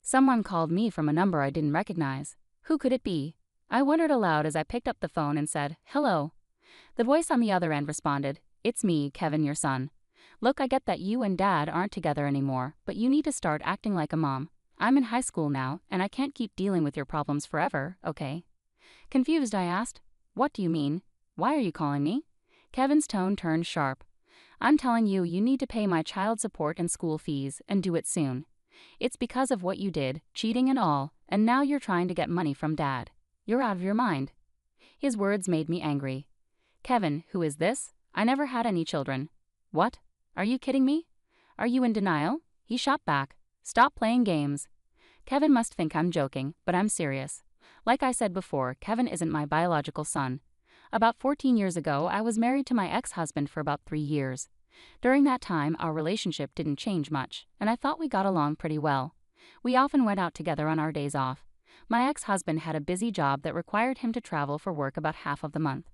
Someone called me from a number I didn't recognize. Who could it be? I wondered aloud as I picked up the phone and said, "Hello." The voice on the other end responded, "It's me, Kevin, your son. Look, I get that you and Dad aren't together anymore, but you need to start acting like a mom. I'm in high school now, and I can't keep dealing with your problems forever, okay?" Confused, I asked, "What do you mean? Why are you calling me?" Kevin's tone turned sharp. "I'm telling you, you need to pay my child support and school fees, and do it soon. It's because of what you did, cheating and all, and now you're trying to get money from Dad. You're out of your mind." His words made me angry. "Kevin, who is this? I never had any children." "What? Are you kidding me? Are you in denial?" He shot back. "Stop playing games." Kevin must think I'm joking, but I'm serious. Like I said before, Kevin isn't my biological son. About 14 years ago, I was married to my ex-husband for about 3 years. During that time, our relationship didn't change much, and I thought we got along pretty well. We often went out together on our days off. My ex-husband had a busy job that required him to travel for work about half of the month.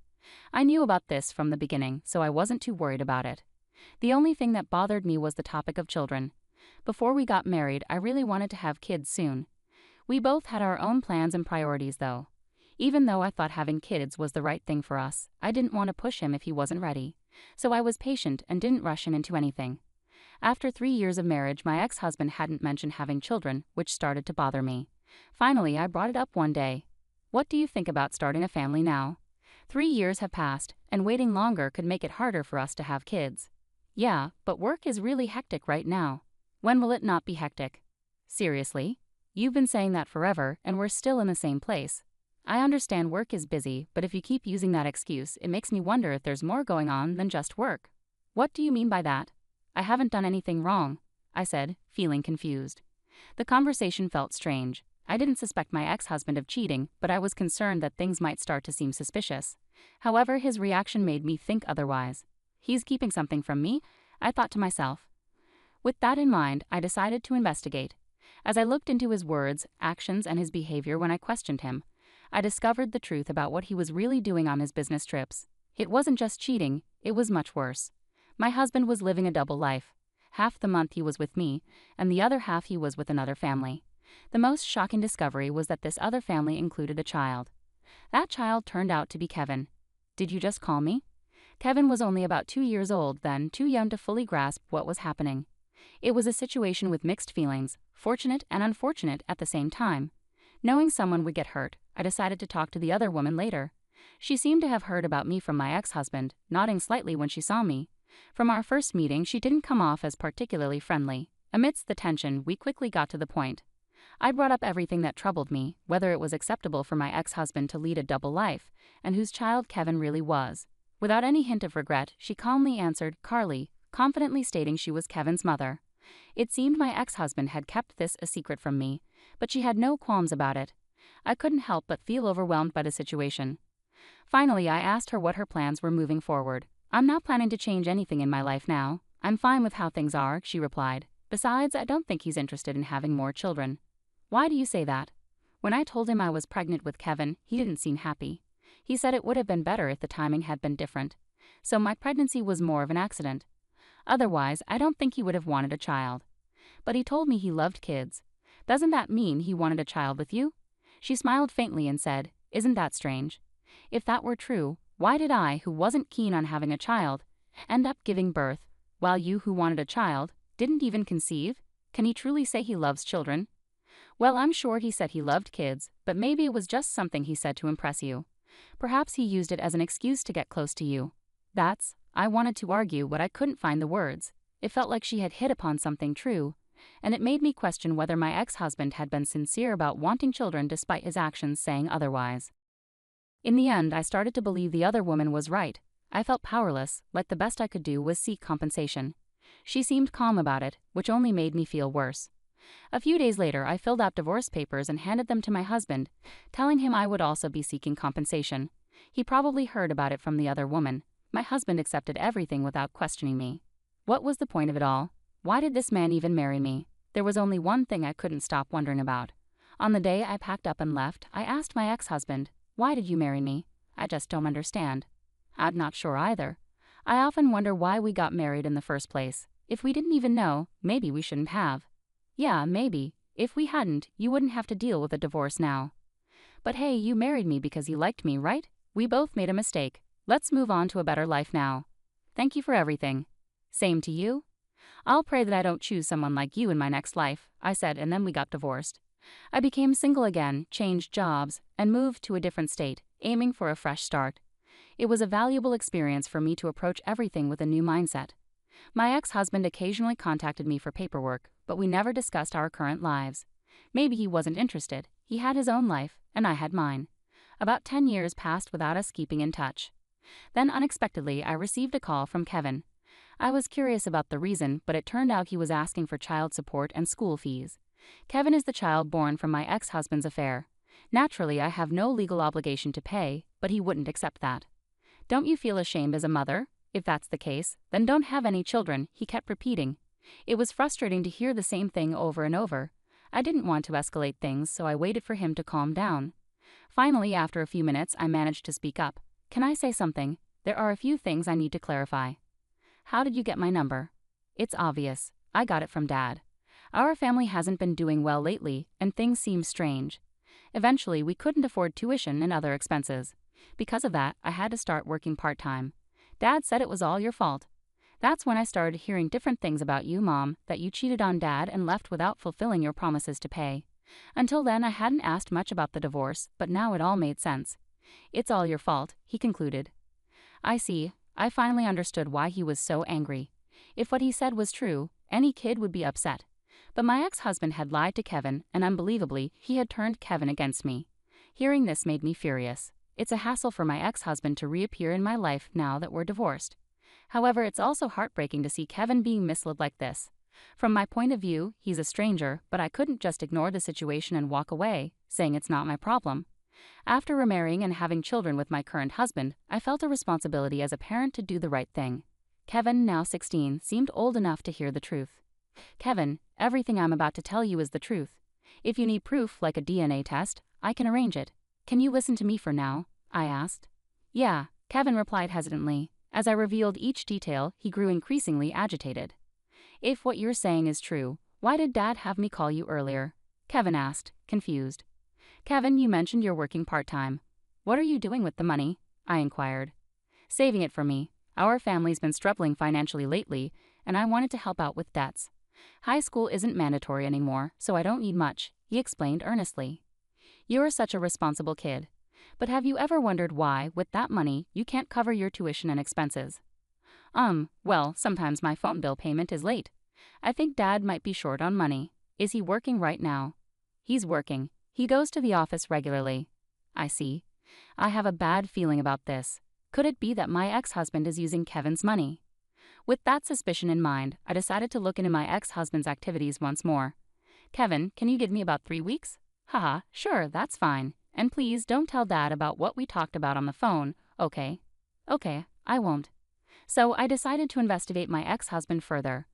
I knew about this from the beginning, so I wasn't too worried about it. The only thing that bothered me was the topic of children. Before we got married, I really wanted to have kids soon. We both had our own plans and priorities though. Even though I thought having kids was the right thing for us, I didn't want to push him if he wasn't ready. So I was patient and didn't rush him into anything. After 3 years of marriage, my ex-husband hadn't mentioned having children, which started to bother me. Finally, I brought it up one day. "What do you think about starting a family now? 3 years have passed, and waiting longer could make it harder for us to have kids." "Yeah, but work is really hectic right now." "When will it not be hectic?" "Seriously? You've been saying that forever, and we're still in the same place." "I understand work is busy, but if you keep using that excuse, it makes me wonder if there's more going on than just work." "What do you mean by that?" "I haven't done anything wrong," I said, feeling confused. The conversation felt strange. I didn't suspect my ex-husband of cheating, but I was concerned that things might start to seem suspicious. However, his reaction made me think otherwise. He's keeping something from me, I thought to myself. With that in mind, I decided to investigate. As I looked into his words, actions, and his behavior when I questioned him, I discovered the truth about what he was really doing on his business trips. It wasn't just cheating, it was much worse. My husband was living a double life. Half the month he was with me, and the other half he was with another family. The most shocking discovery was that this other family included a child. That child turned out to be Kevin. Did you just call me? Kevin was only about 2 years old then, too young to fully grasp what was happening. It was a situation with mixed feelings, fortunate and unfortunate at the same time. Knowing someone would get hurt, I decided to talk to the other woman later. She seemed to have heard about me from my ex-husband, nodding slightly when she saw me. From our first meeting, she didn't come off as particularly friendly. Amidst the tension, we quickly got to the point. I brought up everything that troubled me, whether it was acceptable for my ex-husband to lead a double life, and whose child Kevin really was. Without any hint of regret, she calmly answered, "Carly," confidently stating she was Kevin's mother. It seemed my ex-husband had kept this a secret from me, but she had no qualms about it. I couldn't help but feel overwhelmed by the situation. Finally, I asked her what her plans were moving forward. "I'm not planning to change anything in my life now. I'm fine with how things are," she replied. "Besides, I don't think he's interested in having more children." "Why do you say that?" "When I told him I was pregnant with Kevin, he didn't seem happy. He said it would have been better if the timing had been different. So my pregnancy was more of an accident. Otherwise, I don't think he would have wanted a child. But he told me he loved kids. Doesn't that mean he wanted a child with you?" She smiled faintly and said, "Isn't that strange? If that were true, why did I, who wasn't keen on having a child, end up giving birth, while you, who wanted a child, didn't even conceive? Can he truly say he loves children?" "Well, I'm sure he said he loved kids, but maybe it was just something he said to impress you. Perhaps he used it as an excuse to get close to you." I wanted to argue, but I couldn't find the words. It felt like she had hit upon something true, and it made me question whether my ex-husband had been sincere about wanting children despite his actions saying otherwise. In the end, I started to believe the other woman was right. I felt powerless, like the best I could do was seek compensation. She seemed calm about it, which only made me feel worse. A few days later, I filled out divorce papers and handed them to my husband, telling him I would also be seeking compensation. He probably heard about it from the other woman. My husband accepted everything without questioning me. What was the point of it all? Why did this man even marry me? There was only one thing I couldn't stop wondering about. On the day I packed up and left, I asked my ex-husband, "Why did you marry me? I just don't understand." "I'm not sure either. I often wonder why we got married in the first place. If we didn't even know, maybe we shouldn't have." "Yeah, maybe. If we hadn't, you wouldn't have to deal with a divorce now. But hey, you married me because you liked me, right? We both made a mistake. Let's move on to a better life now. Thank you for everything. Same to you? I'll pray that I don't choose someone like you in my next life, I said, and then we got divorced. I became single again, changed jobs, and moved to a different state, aiming for a fresh start. It was a valuable experience for me to approach everything with a new mindset. My ex-husband occasionally contacted me for paperwork, but we never discussed our current lives. Maybe he wasn't interested. He had his own life, and I had mine. About 10 years passed without us keeping in touch. Then unexpectedly, I received a call from Kevin. I was curious about the reason, but it turned out he was asking for child support and school fees. Kevin is the child born from my ex-husband's affair. Naturally, I have no legal obligation to pay, but he wouldn't accept that. Don't you feel ashamed as a mother? If that's the case, then don't have any children, he kept repeating. It was frustrating to hear the same thing over and over. I didn't want to escalate things, so I waited for him to calm down. Finally, after a few minutes, I managed to speak up. Can I say something? There are a few things I need to clarify. How did you get my number? It's obvious. I got it from Dad. Our family hasn't been doing well lately, and things seem strange. Eventually, we couldn't afford tuition and other expenses. Because of that, I had to start working part-time. Dad said it was all your fault. That's when I started hearing different things about you, Mom, that you cheated on Dad and left without fulfilling your promises to pay. Until then, I hadn't asked much about the divorce, but now it all made sense. It's all your fault, he concluded. I see. I finally understood why he was so angry. If what he said was true, any kid would be upset. But my ex-husband had lied to Kevin, and unbelievably, he had turned Kevin against me. Hearing this made me furious. It's a hassle for my ex-husband to reappear in my life now that we're divorced. However, it's also heartbreaking to see Kevin being misled like this. From my point of view, he's a stranger, but I couldn't just ignore the situation and walk away, saying it's not my problem. After remarrying and having children with my current husband, I felt a responsibility as a parent to do the right thing. Kevin, now 16, seemed old enough to hear the truth. Kevin, everything I'm about to tell you is the truth. If you need proof, like a DNA test, I can arrange it. Can you listen to me for now? I asked. Yeah, Kevin replied hesitantly. As I revealed each detail, he grew increasingly agitated. If what you're saying is true, why did Dad have me call you earlier? Kevin asked, confused. Kevin, you mentioned you're working part-time. What are you doing with the money? I inquired. Saving it for me. Our family's been struggling financially lately, and I wanted to help out with debts. High school isn't mandatory anymore, so I don't need much, he explained earnestly. You're such a responsible kid. But have you ever wondered why, with that money, you can't cover your tuition and expenses? Well, sometimes my phone bill payment is late. I think Dad might be short on money. Is he working right now? He's working. He goes to the office regularly. I see. I have a bad feeling about this. Could it be that my ex-husband is using Kevin's money? With that suspicion in mind, I decided to look into my ex-husband's activities once more. Kevin, can you give me about 3 weeks? Haha, sure, that's fine. And please don't tell Dad about what we talked about on the phone, okay? Okay, I won't. So I decided to investigate my ex-husband further.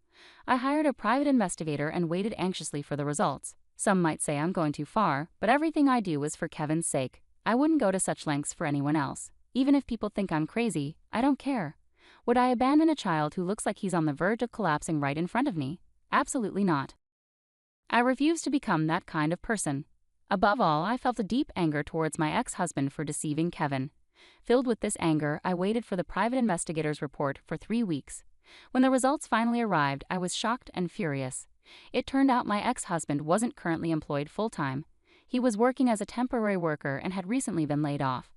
I hired a private investigator and waited anxiously for the results. Some might say I'm going too far, but everything I do is for Kevin's sake. I wouldn't go to such lengths for anyone else. Even if people think I'm crazy, I don't care. Would I abandon a child who looks like he's on the verge of collapsing right in front of me? Absolutely not. I refuse to become that kind of person. Above all, I felt a deep anger towards my ex-husband for deceiving Kevin. Filled with this anger, I waited for the private investigator's report for 3 weeks. When the results finally arrived, I was shocked and furious. It turned out my ex-husband wasn't currently employed full-time. He was working as a temporary worker and had recently been laid off.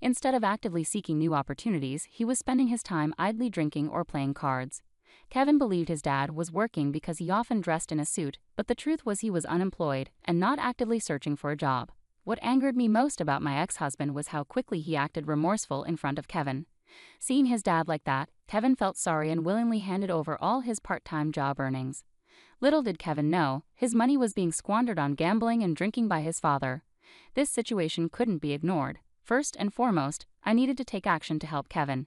Instead of actively seeking new opportunities, he was spending his time idly drinking or playing cards. Kevin believed his dad was working because he often dressed in a suit, but the truth was he was unemployed and not actively searching for a job. What angered me most about my ex-husband was how quickly he acted remorseful in front of Kevin. Seeing his dad like that, Kevin felt sorry and willingly handed over all his part-time job earnings. Little did Kevin know, his money was being squandered on gambling and drinking by his father. This situation couldn't be ignored. First and foremost, I needed to take action to help Kevin.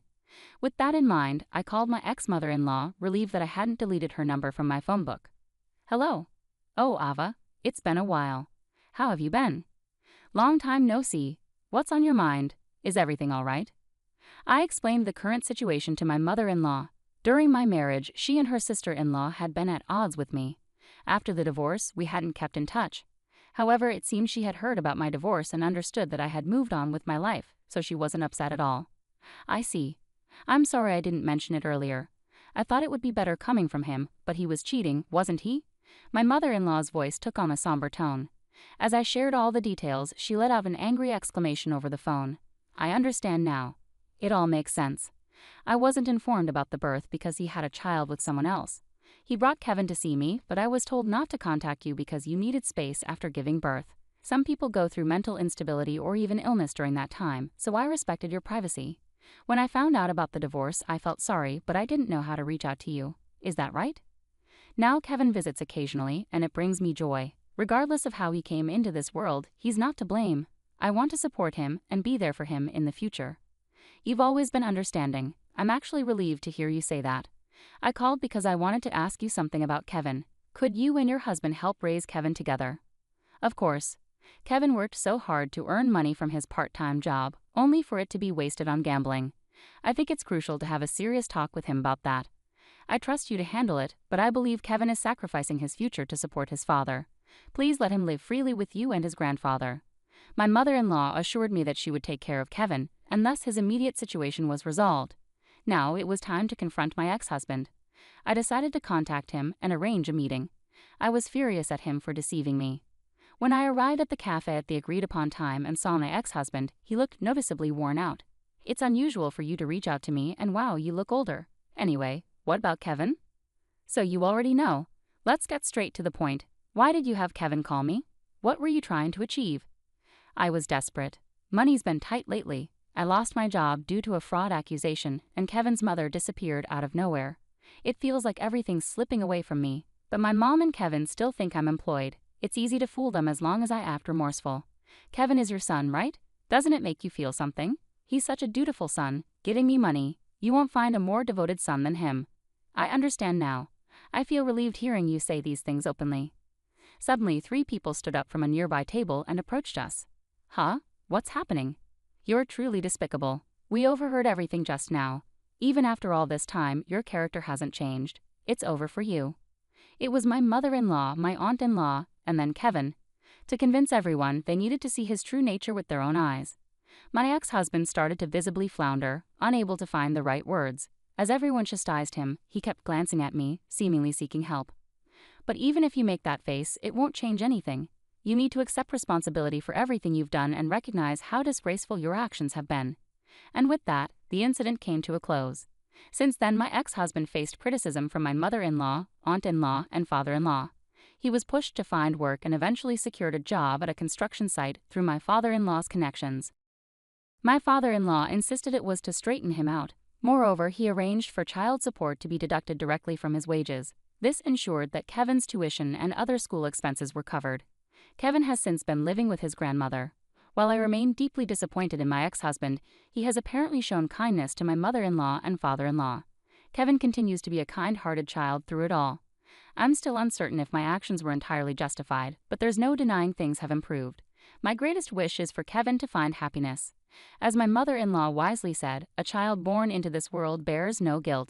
With that in mind, I called my ex-mother-in-law, relieved that I hadn't deleted her number from my phone book. Hello. Oh, Ava. It's been a while. How have you been? Long time no see. What's on your mind? Is everything all right? I explained the current situation to my mother-in-law. During my marriage, she and her sister-in-law had been at odds with me. After the divorce, we hadn't kept in touch. However, it seemed she had heard about my divorce and understood that I had moved on with my life, so she wasn't upset at all. I see. I'm sorry I didn't mention it earlier. I thought it would be better coming from him, but he was cheating, wasn't he? My mother-in-law's voice took on a somber tone. As I shared all the details, she let out an angry exclamation over the phone. I understand now. It all makes sense. I wasn't informed about the birth because he had a child with someone else. He brought Kevin to see me, but I was told not to contact you because you needed space after giving birth. Some people go through mental instability or even illness during that time, so I respected your privacy. When I found out about the divorce, I felt sorry, but I didn't know how to reach out to you. Is that right? Now Kevin visits occasionally, and it brings me joy. Regardless of how he came into this world, he's not to blame. I want to support him and be there for him in the future. You've always been understanding. I'm actually relieved to hear you say that. I called because I wanted to ask you something about Kevin. Could you and your husband help raise Kevin together? Of course. Kevin worked so hard to earn money from his part-time job, only for it to be wasted on gambling. I think it's crucial to have a serious talk with him about that. I trust you to handle it, but I believe Kevin is sacrificing his future to support his father. Please let him live freely with you and his grandfather. My mother-in-law assured me that she would take care of Kevin, and thus his immediate situation was resolved. Now it was time to confront my ex-husband. I decided to contact him and arrange a meeting. I was furious at him for deceiving me. When I arrived at the cafe at the agreed-upon time and saw my ex-husband, he looked noticeably worn out. It's unusual for you to reach out to me, and wow, you look older. Anyway, what about Kevin? So you already know. Let's get straight to the point. Why did you have Kevin call me? What were you trying to achieve? I was desperate. Money's been tight lately. I lost my job due to a fraud accusation, and Kevin's mother disappeared out of nowhere. It feels like everything's slipping away from me, but my mom and Kevin still think I'm employed. It's easy to fool them as long as I act remorseful. Kevin is your son, right? Doesn't it make you feel something? He's such a dutiful son, giving me money. You won't find a more devoted son than him. I understand now. I feel relieved hearing you say these things openly. Suddenly, 3 people stood up from a nearby table and approached us. Huh? What's happening? You're truly despicable. We overheard everything just now. Even after all this time, your character hasn't changed. It's over for you. It was my mother-in-law, my aunt-in-law, and then Kevin. To convince everyone, they needed to see his true nature with their own eyes. My ex-husband started to visibly flounder, unable to find the right words. As everyone chastised him, he kept glancing at me, seemingly seeking help. But even if you make that face, it won't change anything. You need to accept responsibility for everything you've done and recognize how disgraceful your actions have been. And with that, the incident came to a close. Since then, my ex-husband faced criticism from my mother-in-law, aunt-in-law, and father-in-law. He was pushed to find work and eventually secured a job at a construction site through my father-in-law's connections. My father-in-law insisted it was to straighten him out. Moreover, he arranged for child support to be deducted directly from his wages. This ensured that Kevin's tuition and other school expenses were covered. Kevin has since been living with his grandmother. While I remain deeply disappointed in my ex-husband, he has apparently shown kindness to my mother-in-law and father-in-law. Kevin continues to be a kind-hearted child through it all. I'm still uncertain if my actions were entirely justified, but there's no denying things have improved. My greatest wish is for Kevin to find happiness. As my mother-in-law wisely said, a child born into this world bears no guilt.